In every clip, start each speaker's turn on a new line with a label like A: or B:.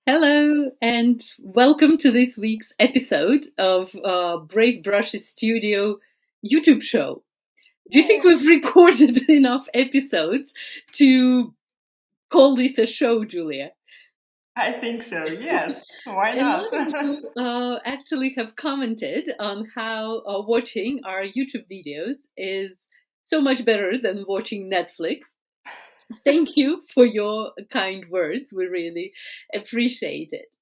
A: Hello, and welcome to this week's episode of Brave Brush's Studio YouTube show. Do you think
B: Yeah,
A: we've recorded enough episodes to call this a show, Julia?
B: I think so. Yes. Why
A: A
B: not?
A: lot of you actually have commented on how watching our YouTube videos is so much better than watching Netflix. Thank you for your kind words. We really appreciate it.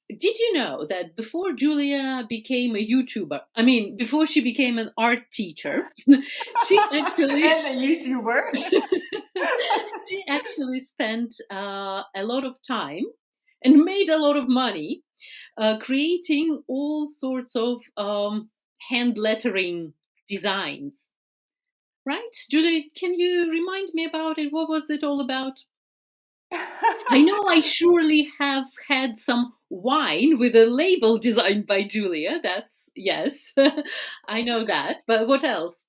A: Did you know that before Julia became a YouTuber, before she became an art teacher, she actually
B: And a YouTuber.
A: she actually spent a lot of time and made a lot of money creating all sorts of hand lettering designs. Right, Julia? Can you remind me about it? What was it all about? I know I surely have had some wine with a label designed by Julia. That's yes, I know that. But what else?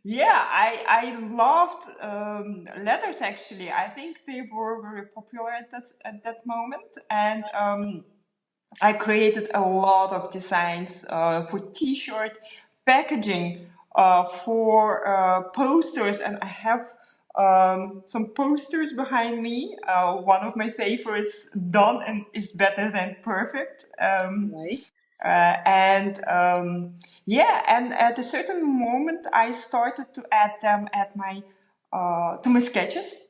B: Yeah, I loved letters actually. I think they were very popular at that moment, and I created a lot of designs for T-shirt packaging, for posters, and I have some posters behind me. One of my favorites, "Done and is better than perfect."
A: Right.
B: And yeah, and at a certain moment, I started to add them at my to my sketches,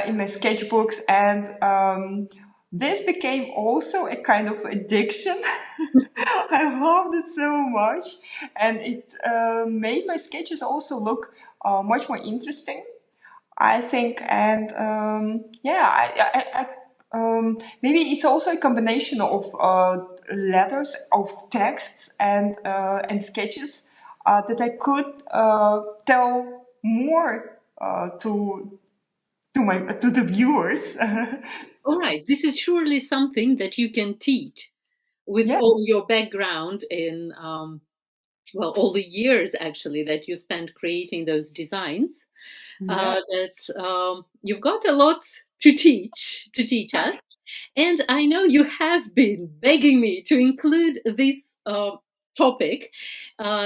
B: in my sketchbooks, and this became also a kind of addiction. I loved it so much, and it made my sketches also look much more interesting, I think. And yeah, maybe it's also a combination of letters, of texts, and sketches that I could tell more to the viewers.
A: All right. This is surely something that you can teach with
B: Yeah.
A: all your background in, well, all the years actually that you spent creating those designs.
B: Yeah.
A: That you've got a lot to teach us. And I know you have been begging me to include this topic,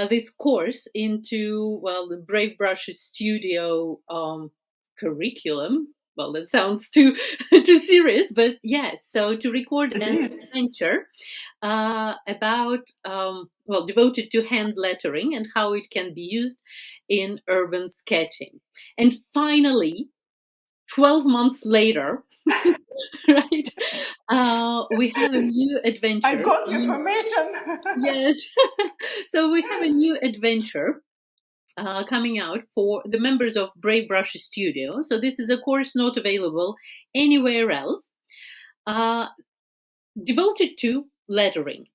A: this course, into, well, the Brave Brushes Studio curriculum. Well, that sounds too too serious, but yes. So to record
B: It
A: an
B: is.
A: adventure about, well, devoted to hand lettering and how it can be used in urban sketching. And finally, 12 months later, right, we have a new
B: I
A: adventure.
B: got your permission.
A: Yes. So we have a new adventure coming out for the members of Brave Brush Studio. So this is a course not available anywhere else, uh, devoted to lettering.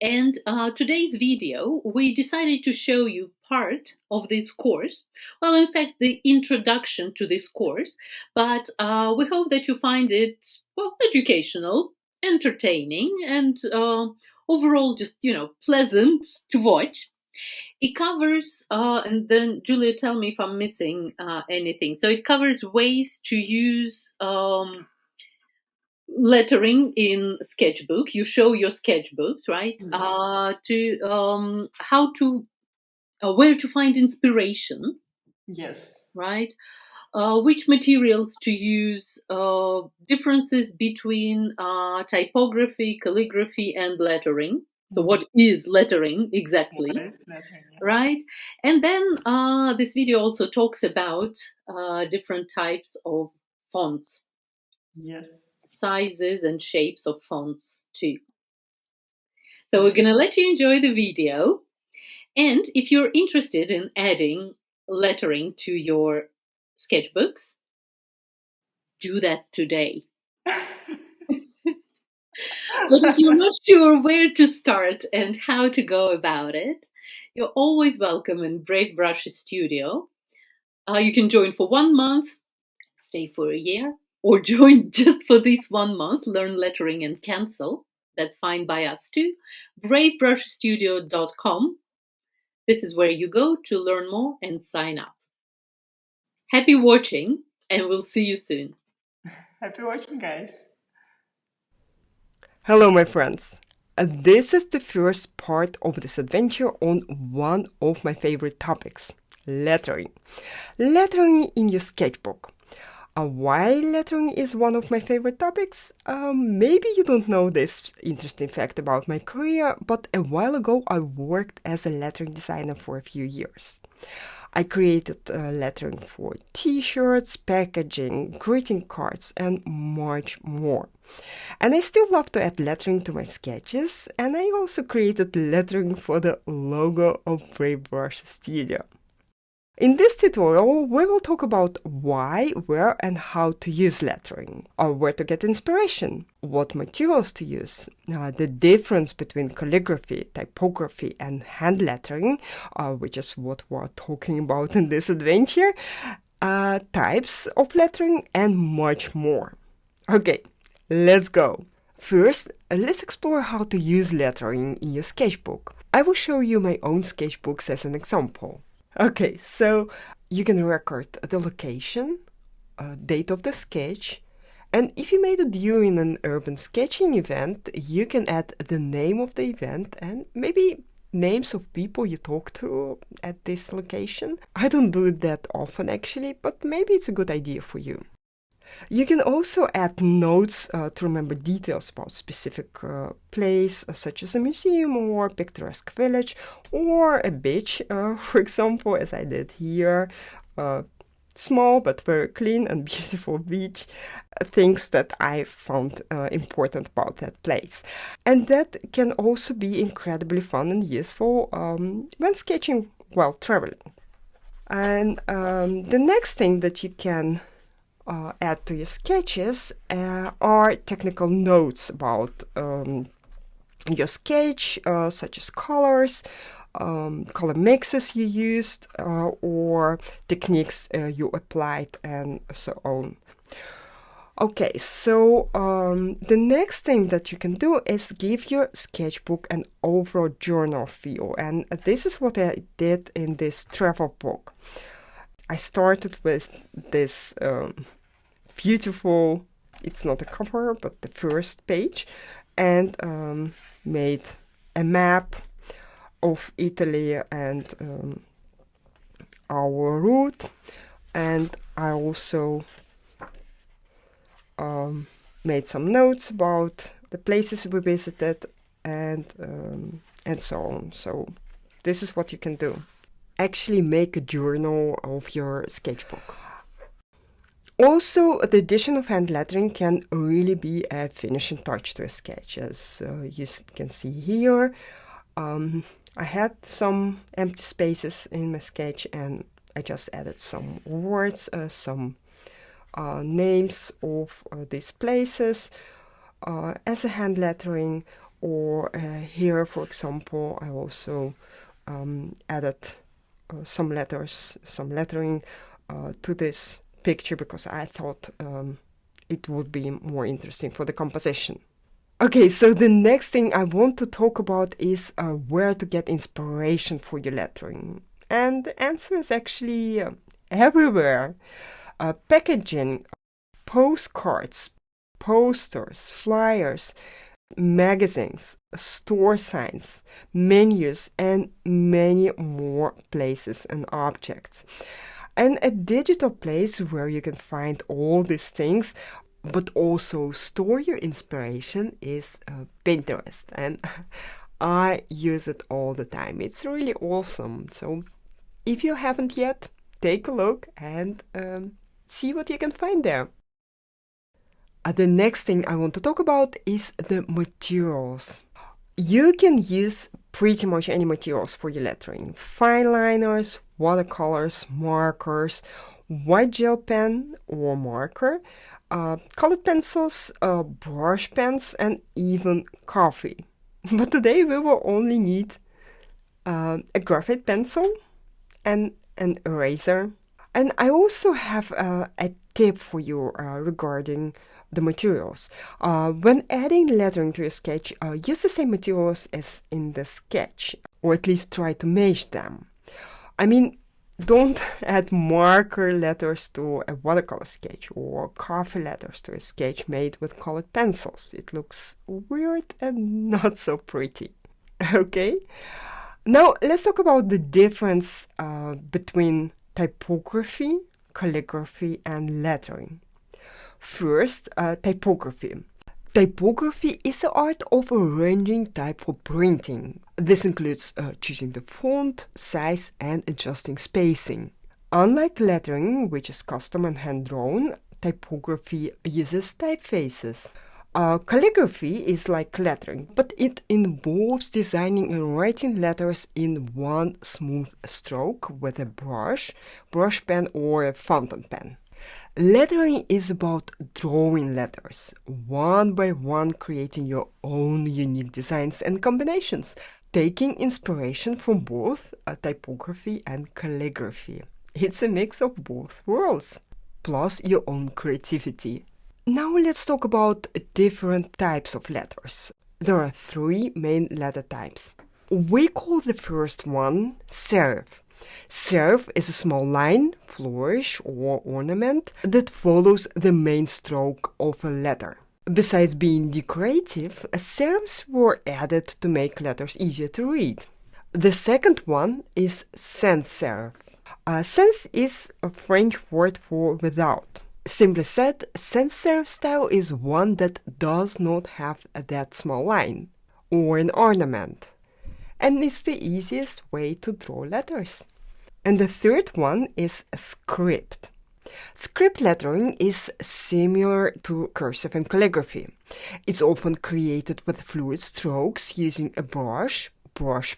A: And today's video, we decided to show you part of this course. Well, in fact, the introduction to this course, but we hope that you find it, well, educational, entertaining, and overall just, pleasant to watch. It covers, and then Julia, tell me if I'm missing anything. So it covers ways to use lettering in sketchbook. You show your sketchbooks, right?
B: Yes.
A: To how to where to find inspiration,
B: Yes.
A: right? Which materials to use, differences between typography, calligraphy, and lettering. So what is lettering
B: What
A: exactly,
B: is lettering? Yeah.
A: right? And then this video also talks about different types of fonts,
B: Yes.
A: sizes, and shapes of fonts too. So we're
B: Yeah.
A: going to let you enjoy the video. And if you're interested in adding lettering to your sketchbooks, do that today. But if you're not sure where to start and how to go about it, you're always welcome in Brave Brush Studio. You can join for 1 month, stay for a year, or join just for this 1 month, learn lettering and cancel. That's fine by us too. bravebrushstudio.com. This is where you go to learn more and sign up. Happy watching, and we'll see you soon.
B: Happy watching, guys. Hello, my friends. This is the first part of this adventure on one of my favorite topics, lettering. Lettering in your sketchbook. Why lettering is one of my favorite topics? Maybe you don't know this interesting fact about my career, but a while ago I worked as a lettering designer for a few years. I created lettering for t-shirts, packaging, greeting cards, and much more. And I still love to add lettering to my sketches, and I also created lettering for the logo of Brave Brush Studio. In this tutorial, we will talk about why, where, and how to use lettering, or where to get inspiration, what materials to use, the difference between calligraphy, typography, and hand lettering, which is what we're talking about in this adventure, types of lettering, and much more. Okay, let's go. First, let's explore how to use lettering in your sketchbook. I will show you my own sketchbooks as an example. Okay, so you can record the location, date of the sketch, and if you made it during an urban sketching event, you can add the name of the event and maybe names of people you talk to at this location. I don't do it that often actually, but maybe it's a good idea for you. You can also add notes to remember details about specific place, such as a museum or picturesque village, or a beach, for example, as I did here. Small but very clean and beautiful beach, things that I found important about that place. And that can also be incredibly fun and useful when sketching while traveling. And the next thing that you can add to your sketches are technical notes about your sketch, such as colors, color mixes you used, or techniques you applied, and so on. Okay, so the next thing that you can do is give your sketchbook an overall journal feel, and this is what I did in this travel book. I started with this beautiful, it's not a cover, but the first page, and made a map of Italy and our route. And I also made some notes about the places we visited and so on. So this is what you can do. Actually make a journal of your sketchbook. Also, the addition of hand lettering can really be a finishing touch to a sketch. As you can see here, I had some empty spaces in my sketch and I just added some words, some names of these places as a hand lettering, or here, for example, I also added some letters, some lettering to this picture because I thought it would be more interesting for the composition. Okay, so the next thing I want to talk about is where to get inspiration for your lettering. And the answer is actually everywhere. Packaging, postcards, posters, flyers, magazines, store signs, menus, and many more places and objects. And a digital place where you can find all these things, but also store your inspiration, is Pinterest. And I use it all the time. It's really awesome. So if you haven't yet, take a look and see what you can find there. The next thing I want to talk about is the materials. You can use pretty much any materials for your lettering. Fine liners, watercolors, markers, white gel pen or marker, colored pencils, brush pens, and even coffee. But today we will only need a graphite pencil and an eraser. And I also have a tip for you regarding the materials. When adding lettering to your sketch, use the same materials as in the sketch, or at least try to match them. I mean, Don't add marker letters to a watercolor sketch or coffee letters to a sketch made with colored pencils. It looks weird and not so pretty. Okay? Now let's talk about the difference between typography, calligraphy, and lettering. First, typography. Typography is the art of arranging type for printing. This includes choosing the font, size, and adjusting spacing. Unlike lettering, which is custom and hand-drawn, typography uses typefaces. Calligraphy is like lettering, but it involves designing and writing letters in one smooth stroke with a brush pen, or a fountain pen. Lettering is about drawing letters, one by one, creating your own unique designs and combinations, taking inspiration from both typography and calligraphy. It's a mix of both worlds, plus your own creativity. Now let's talk about different types of letters. There are three main letter types. We call the first one serif. Serif is a small line, flourish, or ornament that follows the main stroke of a letter. Besides being decorative, serifs were added to make letters easier to read. The second one is sans serif. Sans is a French word for without. Simply said, sans serif style is one that does not have that small line or an ornament, and it's the easiest way to draw letters. And the third one is script. Script lettering is similar to cursive and calligraphy. It's often created with fluid strokes using a brush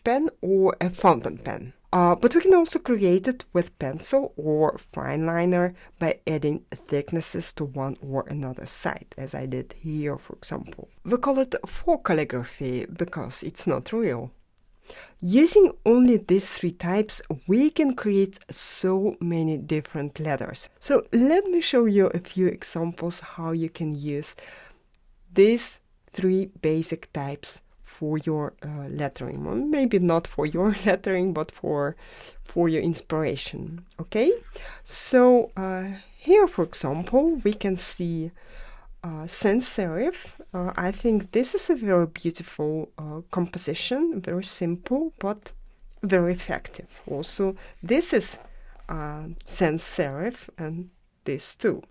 B: pen, or a fountain pen. But we can also create it with pencil or fine liner by adding thicknesses to one or another side, as I did here, for example. We call it folk calligraphy because it's not real. Using only these three types, we can create so many different letters. So let me show you a few examples how you can use these three basic types for your lettering. Well, maybe not for your lettering, but for your inspiration. Okay, so here, for example, we can see sans serif. I think this is a very beautiful composition, very simple but very effective. Also, this is sans serif, and this too.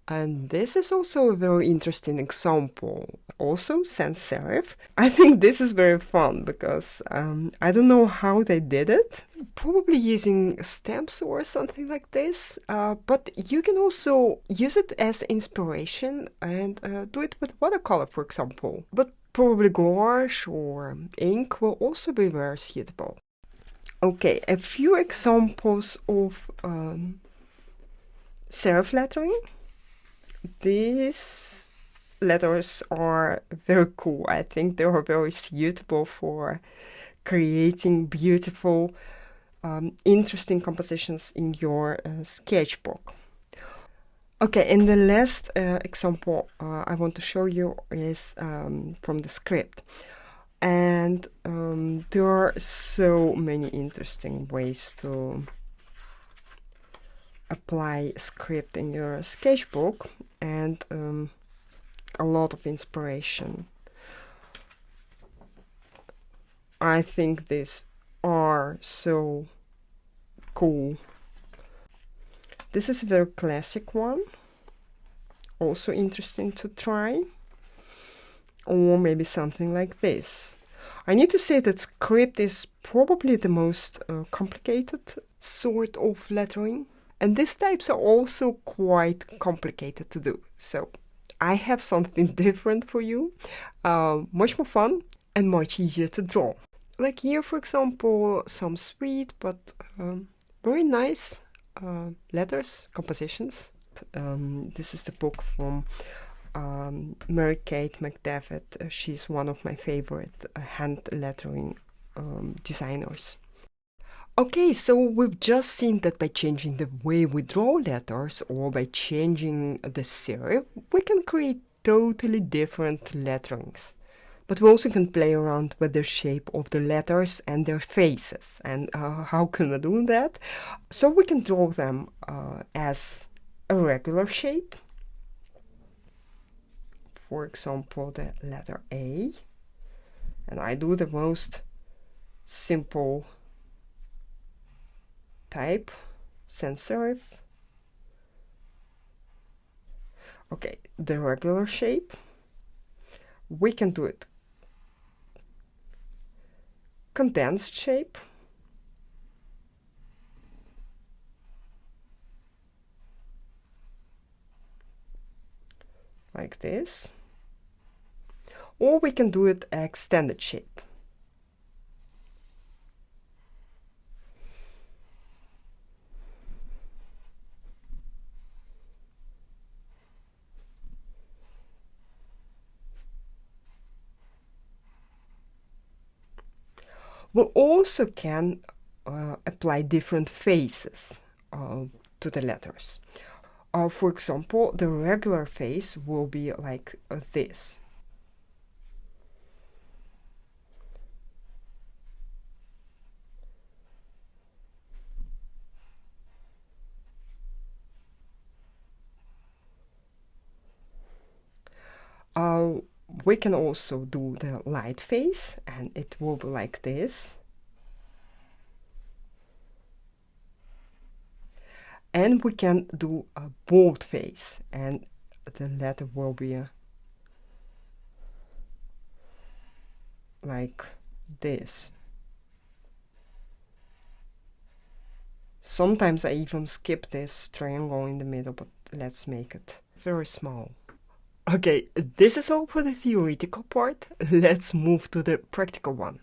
B: And this is also a very interesting example. Also sans serif. I think this is very fun because I don't know how they did it. Probably using stamps or something like this. But you can also use it as inspiration and do it with watercolor, for example. But probably gouache or ink will also be very suitable. Okay, a few examples of serif lettering. These letters are very cool. I think they are very suitable for creating beautiful, interesting compositions in your sketchbook. Okay, and the last example I want to show you is from the script. And there are so many interesting ways to apply script in your sketchbook, and a lot of inspiration. I think these are so cool. This is a very classic one, also interesting to try. Or maybe something like this. I need to say that script is probably the most complicated sort of lettering. And these types are also quite complicated to do. So I have something different for you, much more fun and much easier to draw. Like here, for example, some sweet but very nice letters, compositions. This is the book from Mary Kate McDavid. She's one of my favorite hand lettering designers. Okay, so we've just seen that by changing the way we draw letters or by changing the serif, we can create totally different letterings. But we also can play around with the shape of the letters and their faces. And how can we do that? So we can draw them as a regular shape. For example, the letter A. And I do the most simple type, sans serif. Okay, the regular shape. We can do it condensed shape. Like this. Or we can do it extended shape. We also can apply different faces to the letters. For example, the regular face will be like this. We can also do the light face, and it will be like this. And we can do a bold face, and the letter will be like this. Sometimes I even skip this triangle in the middle, but let's make it very small. Okay, this is all for the theoretical part. Let's move to the practical one.